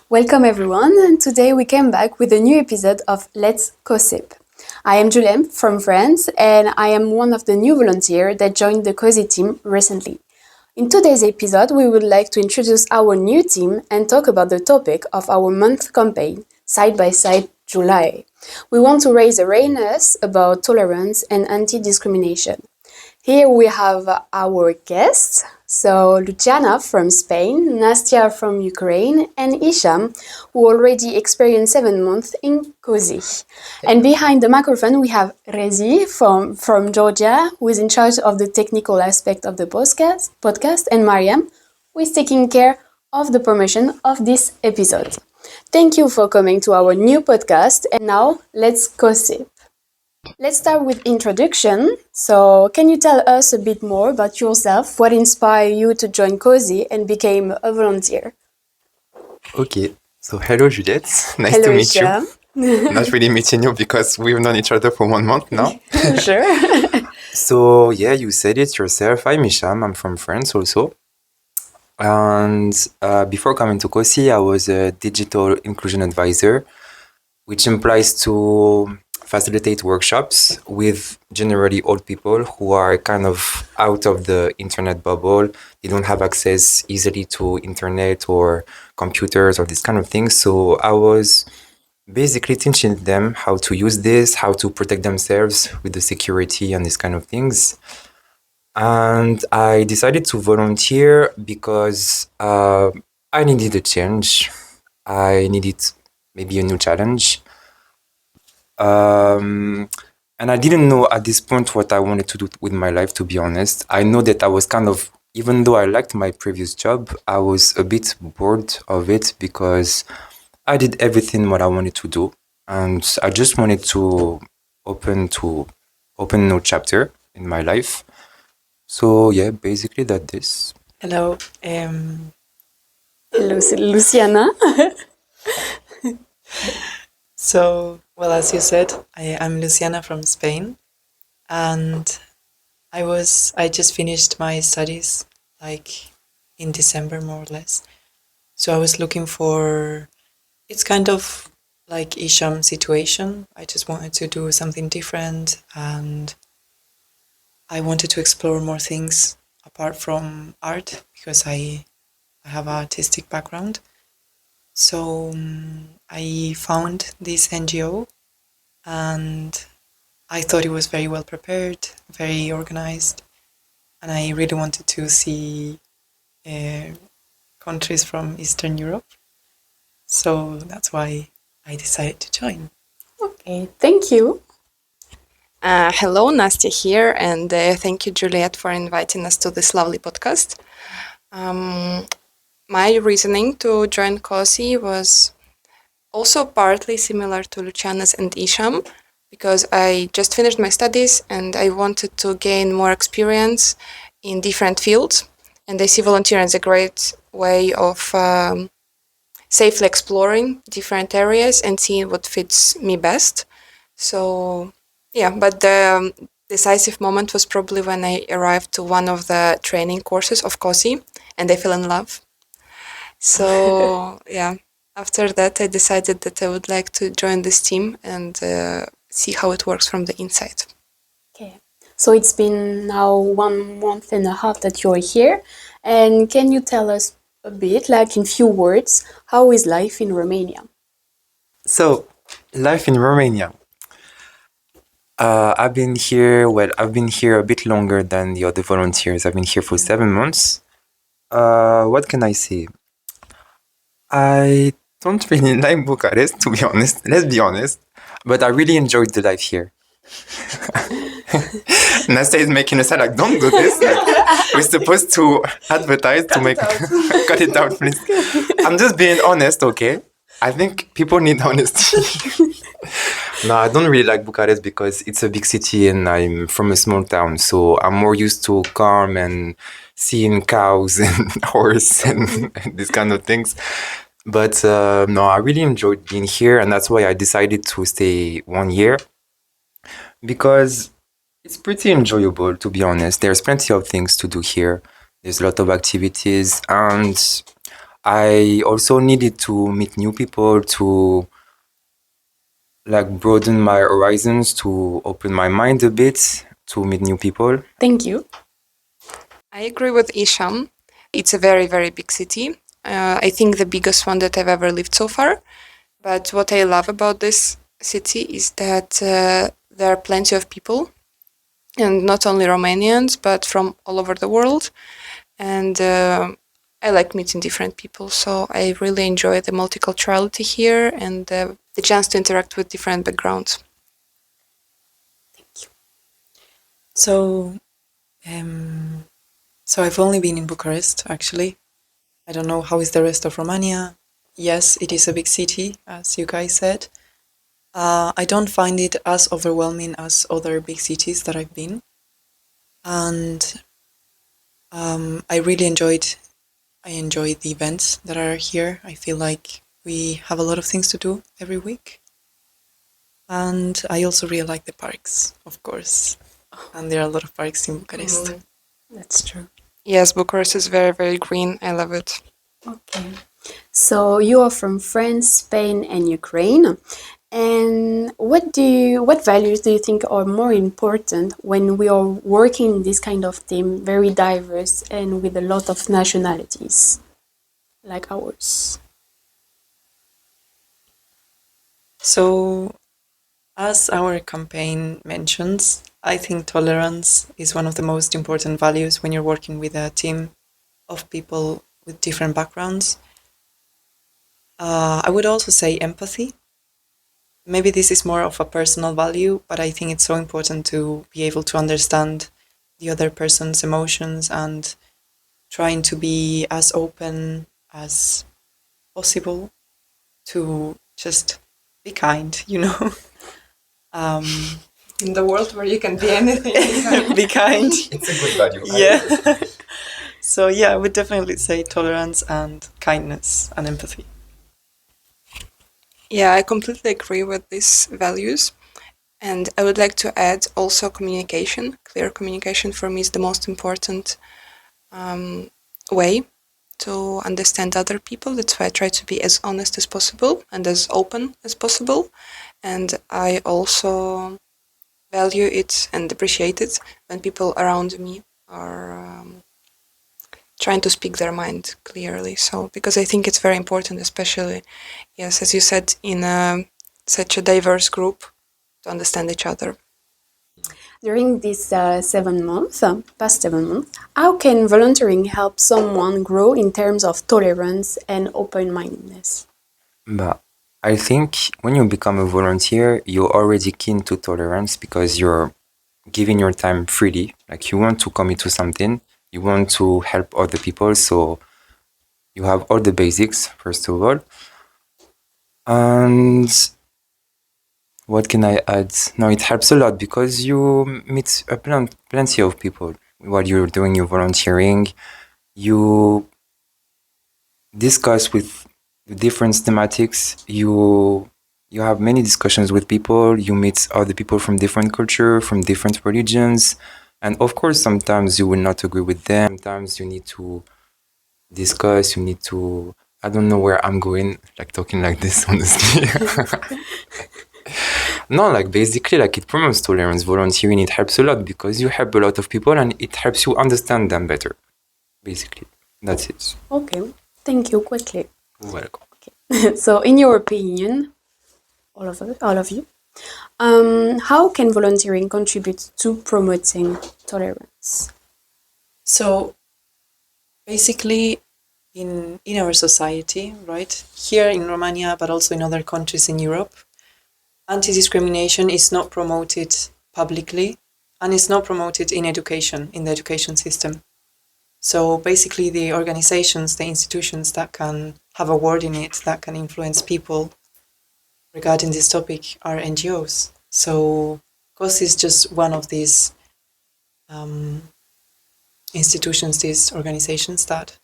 Welcome everyone, and today we came back with a new episode of Let's COSIp. I am Julien from France, and I am one of the new volunteers that joined the COSI team recently. In today's episode, we would like to introduce our new team and talk about the topic of our month campaign, Side by Side July. We want to raise awareness about tolerance and anti-discrimination. Here we have our guests, so Luciana from Spain, Nastya from Ukraine, and Hicham, who already experienced 7 months in COSI. And behind the microphone we have Rezi from Georgia, who is in charge of the technical aspect of the podcast, and Mariam, who is taking care of the promotion of this episode. Thank you for coming to our new podcast, and now let's COSIp. Let's start with introduction. So, can you tell us a bit more about yourself? What inspired you to join COSI and became a volunteer? Okay, so hello Juliette, nice Hello, to meet Hicham. you. Not really meeting you because we've known each other for 1 month now. Sure. So yeah, you said it yourself. I'm Hicham, I'm from France also. And before coming to COSI, I was a digital inclusion advisor, which implies to facilitate workshops with generally old people who are kind of out of the internet bubble. They don't have access easily to internet or computers or this kind of things. So I was basically teaching them how to use this, how to protect themselves with the security and these kind of things. And I decided to volunteer because I needed a change. I needed maybe a new challenge. And I didn't know at this point what I wanted to do with my life, to be honest. I know that I was kind of, even though I liked my previous job, I was a bit bored of it because I did everything what I wanted to do. And I just wanted to open a new chapter in my life. So yeah, basically that's this. Hello. Luciana. Well, as you said, I'm Luciana from Spain, and I just finished my studies like in December, more or less. So I was looking for, it's kind of like Hicham situation. I just wanted to do something different, and I wanted to explore more things apart from art because I have an artistic background. So I found this NGO and I thought it was very well prepared, very organized, and I really wanted to see countries from Eastern Europe. So that's why I decided to join. Okay, thank you. Hello, Nastya here, and thank you, Juliette, for inviting us to this lovely podcast. My reasoning to join COSI was also partly similar to Luciana's and Hicham, because I just finished my studies and I wanted to gain more experience in different fields, and I see volunteering as a great way of safely exploring different areas and seeing what fits me best. So yeah, but the decisive moment was probably when I arrived to one of the training courses of COSI and I fell in love. So yeah, after that I decided that I would like to join this team and see how it works from the inside. Okay, so it's been now 1 month and a half that you're here, and can you tell us a bit, like in few words, how is life in Romania? So, life in Romania. I've been here a bit longer than the other volunteers. I've been here for 7 months. What can I say? I don't really like Bucharest, to be honest. Let's be honest. But I really enjoyed the life here. Nastya is making a sound like, don't do this. Like, we're supposed to advertise to make... Cut it out, please. I'm just being honest, okay? I think people need honesty. No, I don't really like Bucharest because it's a big city and I'm from a small town. So I'm more used to calm and seeing cows and horse and these kind of things. But no, I really enjoyed being here, and that's why I decided to stay 1 year, because it's pretty enjoyable, to be honest. There's plenty of things to do here. There's a lot of activities, and I also needed to meet new people to like broaden my horizons, to open my mind a bit, to meet new people. Thank you. I agree with Hicham. It's a very, very big city. I think the biggest one that I've ever lived so far. But what I love about this city is that there are plenty of people, and not only Romanians, but from all over the world. And I like meeting different people, so I really enjoy the multiculturality here and the chance to interact with different backgrounds. So, so I've only been in Bucharest, actually. I don't know how is the rest of Romania. Yes, it is a big city, as you guys said. I don't find it as overwhelming as other big cities that I've been. And I really enjoyed the events that are here. I feel like we have a lot of things to do every week. And I also really like the parks, of course. And there are a lot of parks in Bucharest. That's true. Yes, Bucharest is very, very green. I love it. Okay. So you are from France, Spain, and Ukraine. And what values do you think are more important when we are working in this kind of team, very diverse and with a lot of nationalities like ours? So, as our campaign mentions, I think tolerance is one of the most important values when you're working with a team of people with different backgrounds. I would also say empathy. Maybe this is more of a personal value, but I think it's so important to be able to understand the other person's emotions and trying to be as open as possible to just be kind, you know? In the world where you can be anything. Be kind. It's a good value. Yeah. So yeah, I would definitely say tolerance and kindness and empathy. Yeah, I completely agree with these values. And I would like to add also communication. Clear communication for me is the most important way to understand other people. That's why I try to be as honest as possible and as open as possible. And I also value it and appreciate it when people around me are trying to speak their mind clearly. So, because I think it's very important, especially, yes, as you said, in such a diverse group, to understand each other. During these 7 months, past 7 months, how can volunteering help someone grow in terms of tolerance and open-mindedness? But I think when you become a volunteer, you're already keen to tolerance because you're giving your time freely. Like you want to commit to something, you want to help other people, so you have all the basics, first of all. And what can I add? No, it helps a lot because you meet plenty of people while you're doing your volunteering. You discuss with different thematics. You have many discussions with people. You meet other people from different culture, from different religions, and of course, sometimes you will not agree with them. Sometimes you need to discuss. You need to. I don't know where I'm going, like talking like this, honestly. No, like basically, like it promotes tolerance. Volunteering, it helps a lot because you help a lot of people and it helps you understand them better. Basically, that's it. Okay, thank you. Quickly. You're welcome. So, in your opinion, all of you, how can volunteering contribute to promoting tolerance? So basically in our society, right, here in Romania, but also in other countries in Europe, anti-discrimination is not promoted publicly and it's not promoted in education, in the education system. So basically the organizations, the institutions that can have a word in it, that can influence people regarding this topic are NGOs. So COSI is just one of these institutions, these organizations that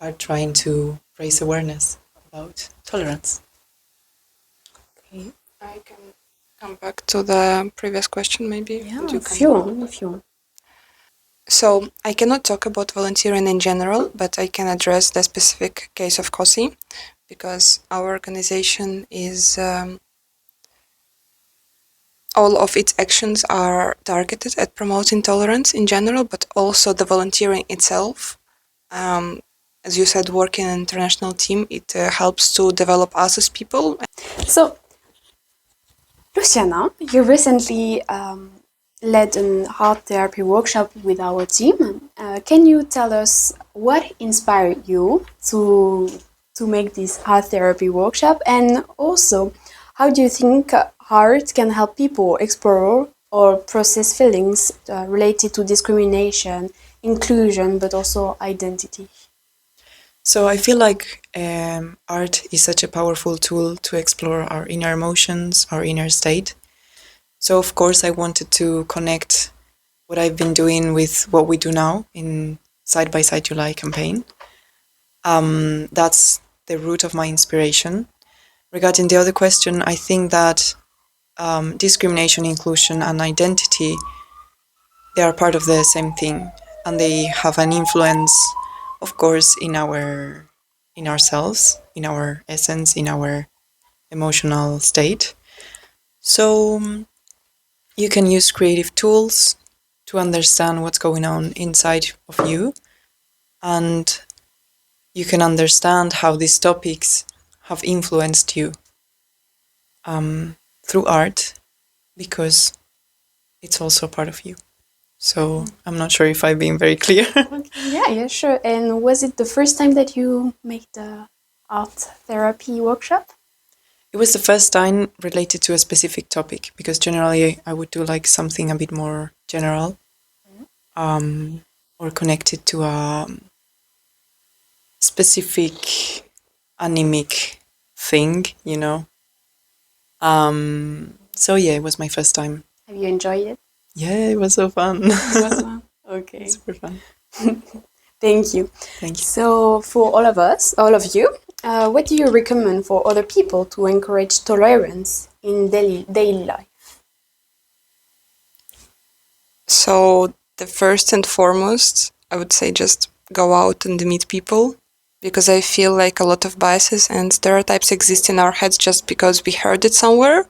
are trying to raise awareness about tolerance. Okay, I can come back to the previous question, maybe. Yeah, Would you if you want. So I cannot talk about volunteering in general, but I can address the specific case of COSI because our organization is all of its actions are targeted at promoting tolerance in general, but also the volunteering itself. As you said, working in an international team, it helps to develop us as people. So, Luciana, you recently led an art therapy workshop with our team. Can you tell us what inspired you to make this art therapy workshop, and also how do you think art can help people explore or process feelings related to discrimination, inclusion, but also identity? So I feel like art is such a powerful tool to explore our inner emotions, our inner state. So of course I wanted to connect what I've been doing with what we do now in Side by Side July campaign. That's the root of my inspiration. Regarding the other question, I think that discrimination, inclusion, and identity, they are part of the same thing, and they have an influence, of course, in ourselves, in our essence, in our emotional state. So you can use creative tools to understand what's going on inside of you, and you can understand how these topics have influenced you through art, because it's also part of you. So I'm not sure if I've been very clear. Yeah, sure. And was it the first time that you made the art therapy workshop? It was the first time related to a specific topic, because generally I would do like something a bit more general, or connected to a specific anemic thing, you know. So yeah, it was my first time. Have you enjoyed it? Yeah, it was so fun. It was fun. Okay. Super fun. Thank you. Thank you. So, for all of us, all of you, what do you recommend for other people to encourage tolerance in daily life? So the first and foremost, I would say just go out and meet people, because I feel like a lot of biases and stereotypes exist in our heads just because we heard it somewhere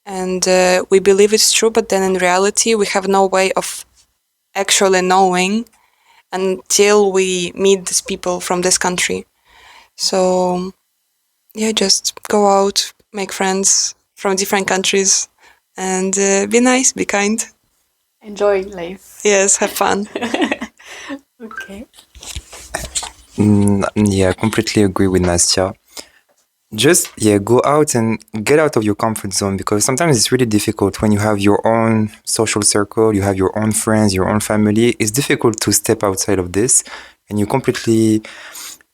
and we believe it's true, but then in reality we have no way of actually knowing until we meet these people from this country. So yeah, just go out, make friends from different countries, and be nice, be kind. Enjoy life. Yes, have fun. Okay. Yeah, completely agree with Nastya. Just go out and get out of your comfort zone, because sometimes it's really difficult when you have your own social circle, you have your own friends, your own family. It's difficult to step outside of this, and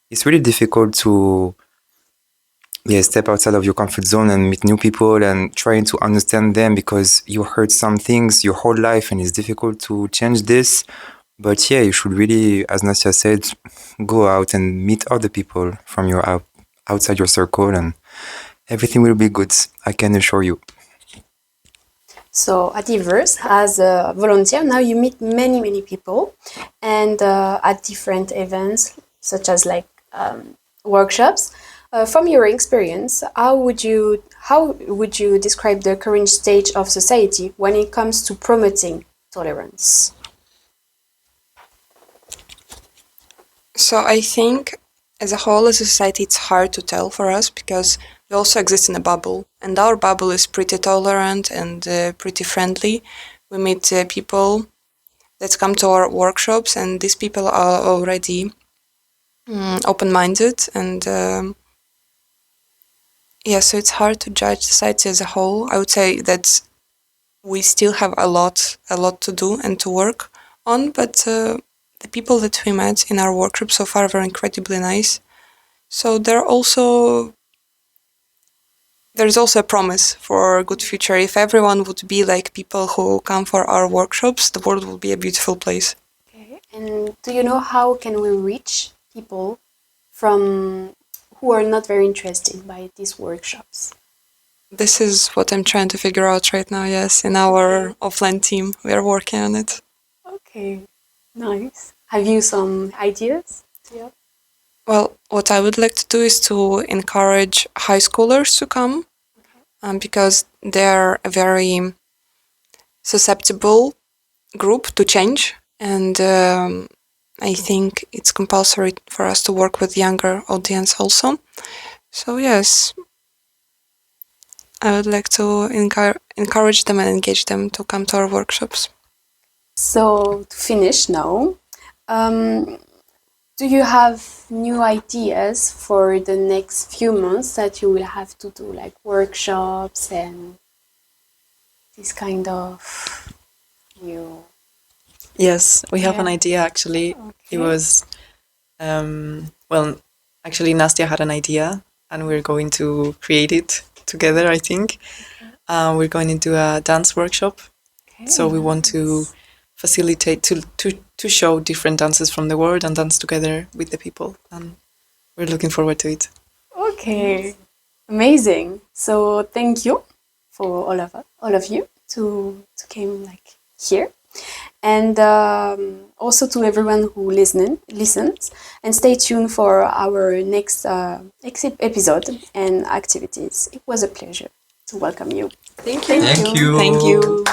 it's really difficult to step outside of your comfort zone and meet new people and trying to understand them, because you heard some things your whole life and it's difficult to change this. But yeah, you should really, as Nastya said, go out and meet other people from your outside your circle, and everything will be good, I can assure you. So, at Everse, as a volunteer, now you meet many people, and at different events, such as like workshops. From your experience, how would you describe the current stage of society when it comes to promoting tolerance? So I think as a whole, as a society, it's hard to tell for us because we also exist in a bubble, and our bubble is pretty tolerant and pretty friendly. We meet people that come to our workshops, and these people are already open-minded, and so it's hard to judge society as a whole. I would say that we still have a lot to do and to work on, but the people that we met in our workshop so far were incredibly nice. So there's also a promise for a good future. If everyone would be like people who come for our workshops, the world would be a beautiful place. Okay. And do you know how can we reach people from who are not very interested by these workshops? This is what I'm trying to figure out right now, yes. In our offline team, we are working on it. Okay. Nice. Have you some ideas? Yeah. Well, what I would like to do is to encourage high schoolers to come, because they're a very susceptible group to change, and I think it's compulsory for us to work with younger audience also. So yes, I would like to encourage them and engage them to come to our workshops. So to finish now, do you have new ideas for the next few months that you will have to do, like workshops and this kind of new? Yes, we have an Yeah. idea actually. It Okay. was, well, actually, Nastya had an idea, and we're going to create it together, I think. We're going to do a dance workshop. Okay, So we want to nice. facilitate to show different dances from the world and dance together with the people, and we're looking forward to it. Okay, amazing. So thank you for all of you to came like here, and also to everyone who listens, and stay tuned for our next episode and activities. It was a pleasure to welcome you. Thank you. Thank Thank you. you. Thank you.